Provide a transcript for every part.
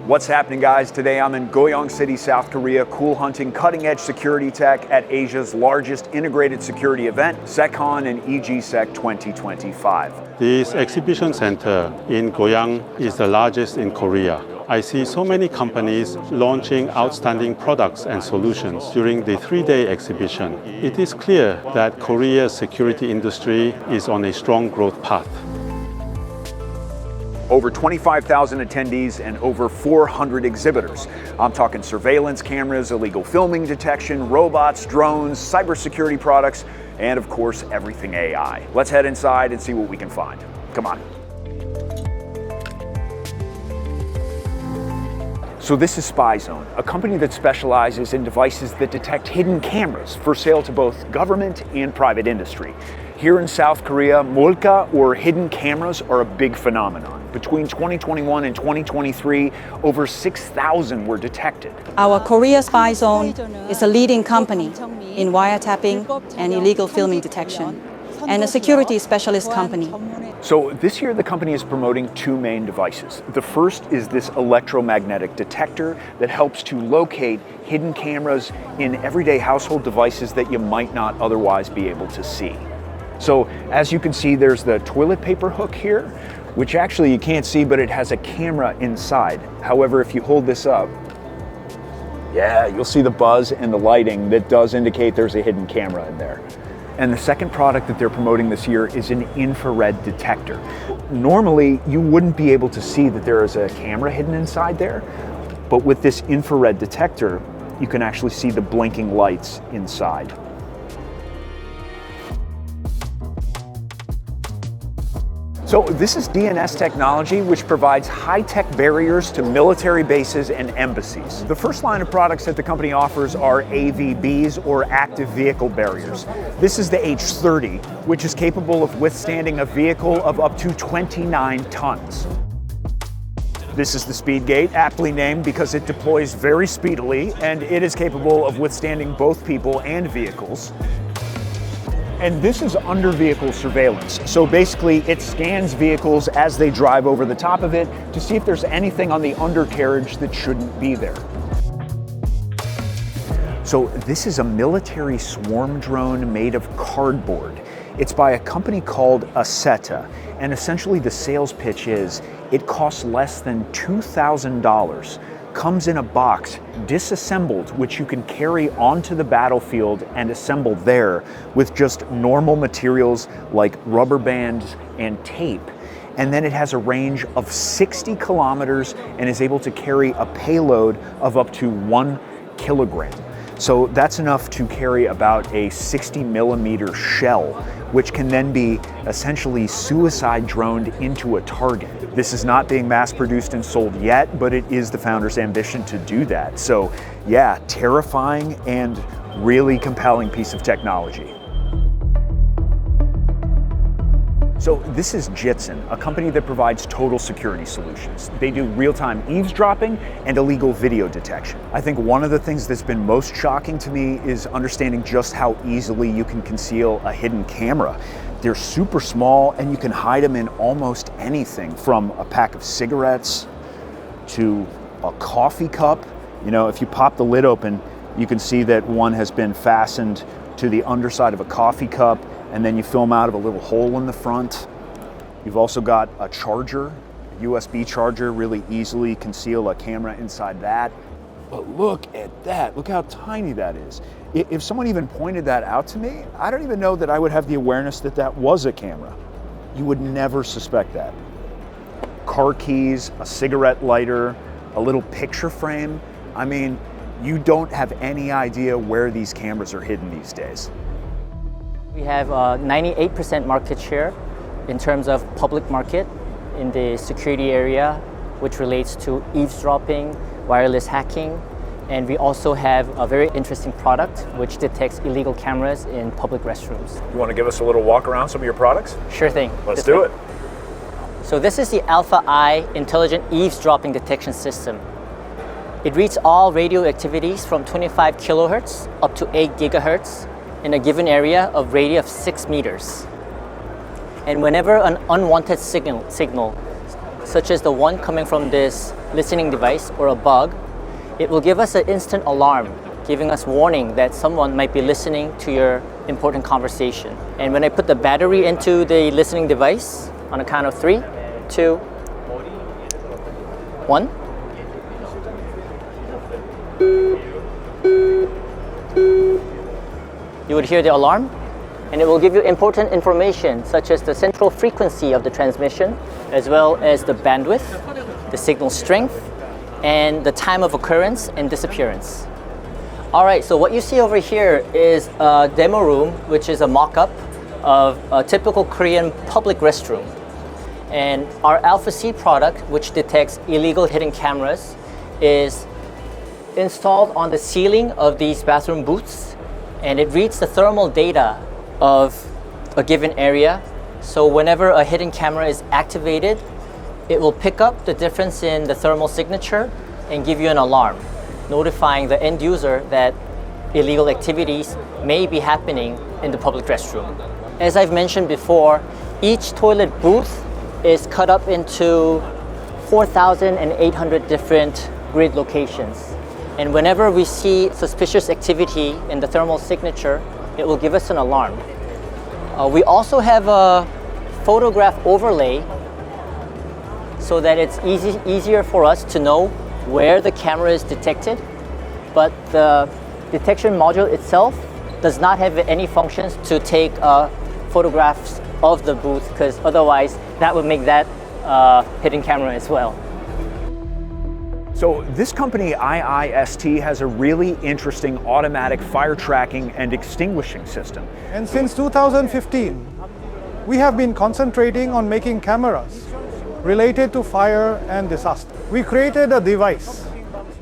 What's happening, guys? Today I'm in Goyong City, South Korea, cool hunting cutting-edge security tech at Asia's largest integrated security event, SECON eGISEC 2025. This exhibition center in Goyang is the largest in Korea. I see so many companies launching outstanding products and solutions during the three-day exhibition. It is clear that Korea's security industry is on a strong growth path. Over 25,000 attendees and over 400 exhibitors. I'm talking surveillance cameras, illegal filming detection, robots, drones, cybersecurity products, and of course, everything AI. Let's head inside and see what we can find. Come on. So this is SpyZone, a company that specializes in devices that detect hidden cameras for sale to both government and private industry. Here in South Korea, molka, or hidden cameras, are a big phenomenon. Between 2021 and 2023, over 6,000 were detected. Our Korea SpyZone is a leading company in wiretapping and illegal filming detection, and a security specialist company. So this year the company is promoting two main devices. The first is this electromagnetic detector that helps to locate hidden cameras in everyday household devices that you might not otherwise be able to see. So as you can see, there's the toilet paper hook here, which actually you can't see, but it has a camera inside. However, if you hold this up, yeah, you'll see the buzz and the lighting that does indicate there's a hidden camera in there. And the second product that they're promoting this year is an infrared detector. Normally, you wouldn't be able to see that there is a camera hidden inside there, but with this infrared detector, you can actually see the blinking lights inside. So this is DNS technology, which provides high-tech barriers to military bases and embassies. The first line of products that the company offers are AVBs, or active vehicle barriers. This is the H30, which is capable of withstanding a vehicle of up to 29 tons. This is the Speedgate, aptly named because it deploys very speedily, and it is capable of withstanding both people and vehicles. And this is under vehicle surveillance. So basically it scans vehicles as they drive over the top of it to see if there's anything on the undercarriage that shouldn't be there. So this is a military swarm drone made of cardboard. It's by a company called Aseta, and essentially the sales pitch is it costs less than $2,000. Comes in a box, disassembled, which you can carry onto the battlefield and assemble there with just normal materials like rubber bands and tape. And then it has a range of 60 kilometers and is able to carry a payload of up to 1 kilogram. So that's enough to carry about a 60 millimeter shell, which can then be essentially suicide droned into a target. This is not being mass produced and sold yet, but it is the founder's ambition to do that. So yeah, terrifying and really compelling piece of technology. So this is Jitson, a company that provides total security solutions. They do real-time eavesdropping and illegal video detection. I think one of the things that's been most shocking to me is understanding just how easily you can conceal a hidden camera. They're super small and you can hide them in almost anything, from a pack of cigarettes to a coffee cup. You know, if you pop the lid open, you can see that one has been fastened to the underside of a coffee cup, and then you film out of a little hole in the front. You've also got a charger, a USB charger, really easily conceal a camera inside that. But look at that, look how tiny that is. If someone even pointed that out to me, I don't even know that I would have the awareness that that was a camera. You would never suspect that. Car keys, a cigarette lighter, a little picture frame. I mean, you don't have any idea where these cameras are hidden these days. We have 98% market share in terms of public market in the security area, which relates to eavesdropping, wireless hacking, and we also have a very interesting product which detects illegal cameras in public restrooms. You want to give us a little walk around some of your products? Sure thing. Let's do it. So this is the Alpha I intelligent eavesdropping detection system. It reads all radio activities from 25 kilohertz up to 8 gigahertz in a given area of radius of 6 meters. And whenever an unwanted signal, such as the one coming from this listening device or a bug, it will give us an instant alarm, giving us warning that someone might be listening to your important conversation. And when I put the battery into the listening device, on a count of 3, 2, 1. You would hear the alarm, and it will give you important information such as the central frequency of the transmission, as well as the bandwidth, the signal strength, and the time of occurrence and disappearance. All right, so what you see over here is a demo room, which is a mock-up of a typical Korean public restroom. And our Alpha C product, which detects illegal hidden cameras, is installed on the ceiling of these bathroom booths, and it reads the thermal data of a given area. So whenever a hidden camera is activated, it will pick up the difference in the thermal signature and give you an alarm, notifying the end user that illegal activities may be happening in the public restroom. As I've mentioned before, each toilet booth is cut up into 4,800 different grid locations. And whenever we see suspicious activity in the thermal signature, it will give us an alarm. We also have a photograph overlay so that it's easier for us to know where the camera is detected, but the detection module itself does not have any functions to take photographs of the booth, because otherwise that would make that hidden camera as well. So this company, IIST, has a really interesting automatic fire tracking and extinguishing system. And since 2015, we have been concentrating on making cameras related to fire and disaster. We created a device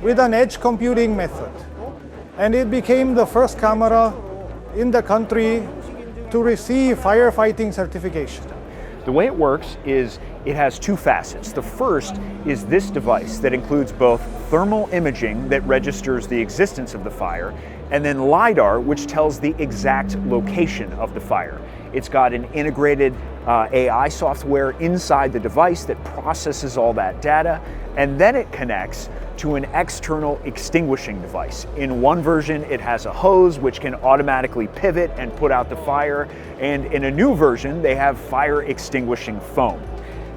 with an edge computing method, and it became the first camera in the country to receive firefighting certification. The way it works is it has two facets. The first is this device that includes both thermal imaging that registers the existence of the fire, and then LiDAR, which tells the exact location of the fire. It's got an integrated AI software inside the device that processes all that data, and then it connects to an external extinguishing device. In one version, it has a hose which can automatically pivot and put out the fire, and in a new version, they have fire extinguishing foam.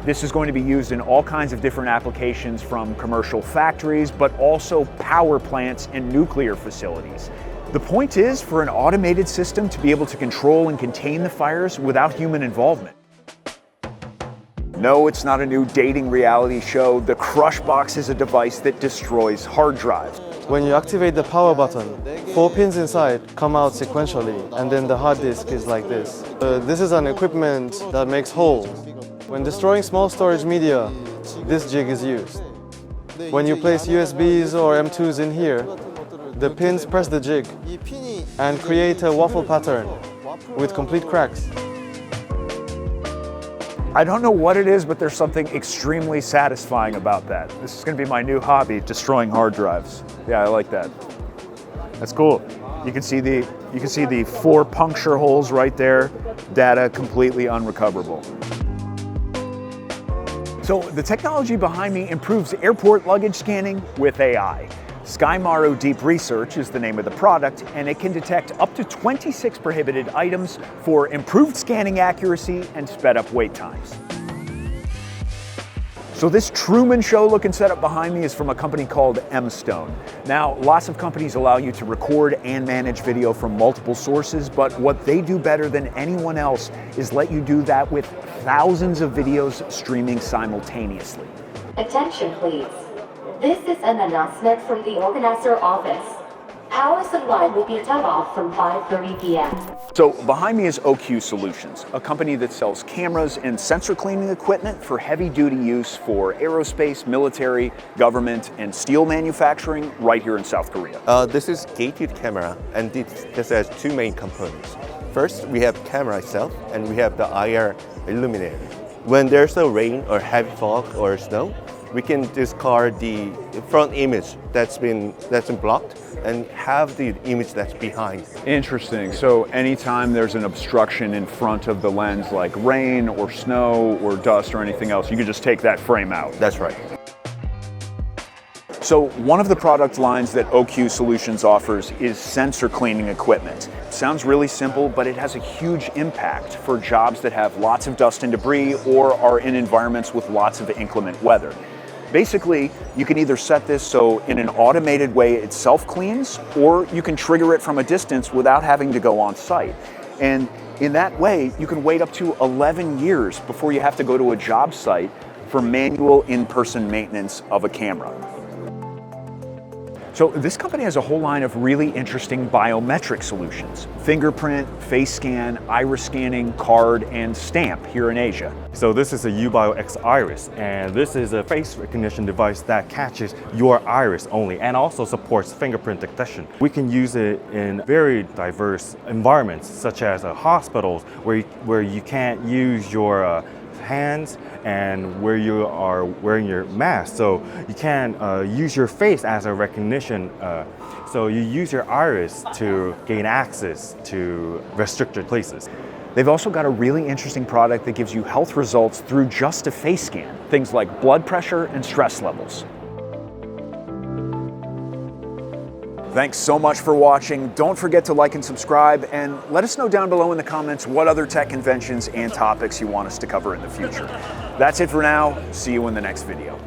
This is going to be used in all kinds of different applications, from commercial factories, but also power plants and nuclear facilities. The point is for an automated system to be able to control and contain the fires without human involvement. No, it's not a new dating reality show. The Crush Box is a device that destroys hard drives. When you activate the power button, 4 pins inside come out sequentially, and then the hard disk is like this. This is an equipment that makes holes. When destroying small storage media, this jig is used. When you place USBs or M2s in here, the pins press the jig and create a waffle pattern with complete cracks. I don't know what it is, but there's something extremely satisfying about that. This is going to be my new hobby, destroying hard drives. Yeah, I like that. That's cool. You can see the 4 puncture holes right there. Data completely unrecoverable. So the technology behind me improves airport luggage scanning with AI. SkyMaro Deep Research is the name of the product, and it can detect up to 26 prohibited items for improved scanning accuracy and sped up wait times. So this Truman Show looking setup behind me is from a company called Emstone. Now, lots of companies allow you to record and manage video from multiple sources, but what they do better than anyone else is let you do that with thousands of videos streaming simultaneously. Attention please. This is an announcement from the organizer office. Power supply will be turned off from 5:30 p.m. So behind me is OQ Solutions, a company that sells cameras and sensor cleaning equipment for heavy-duty use for aerospace, military, government, and steel manufacturing right here in South Korea. This is gated camera, and this has 2 main components. First, we have camera itself, and we have the IR illuminator. When there's a rain or heavy fog or snow, we can discard the front image that's been blocked and have the image that's behind. Interesting. So anytime there's an obstruction in front of the lens, like rain or snow or dust or anything else, you can just take that frame out. That's right. So one of the product lines that OQ Solutions offers is sensor cleaning equipment. Sounds really simple, but it has a huge impact for jobs that have lots of dust and debris or are in environments with lots of inclement weather. Basically, you can either set this so in an automated way it self-cleans, or you can trigger it from a distance without having to go on site. And in that way, you can wait up to 11 years before you have to go to a job site for manual in-person maintenance of a camera. So this company has a whole line of really interesting biometric solutions: fingerprint, face scan, iris scanning, card, and stamp here in Asia. So this is a Ubio X Iris, and this is a face recognition device that catches your iris only and also supports fingerprint detection. We can use it in very diverse environments, such as hospitals where you can't use your hands and where you are wearing your mask, so you can use your face as a recognition. So you use your iris to gain access to restricted places. They've also got a really interesting product that gives you health results through just a face scan, things like blood pressure and stress levels. Thanks so much for watching. Don't forget to like and subscribe, and let us know down below in the comments what other tech conventions and topics you want us to cover in the future. That's it for now. See you in the next video.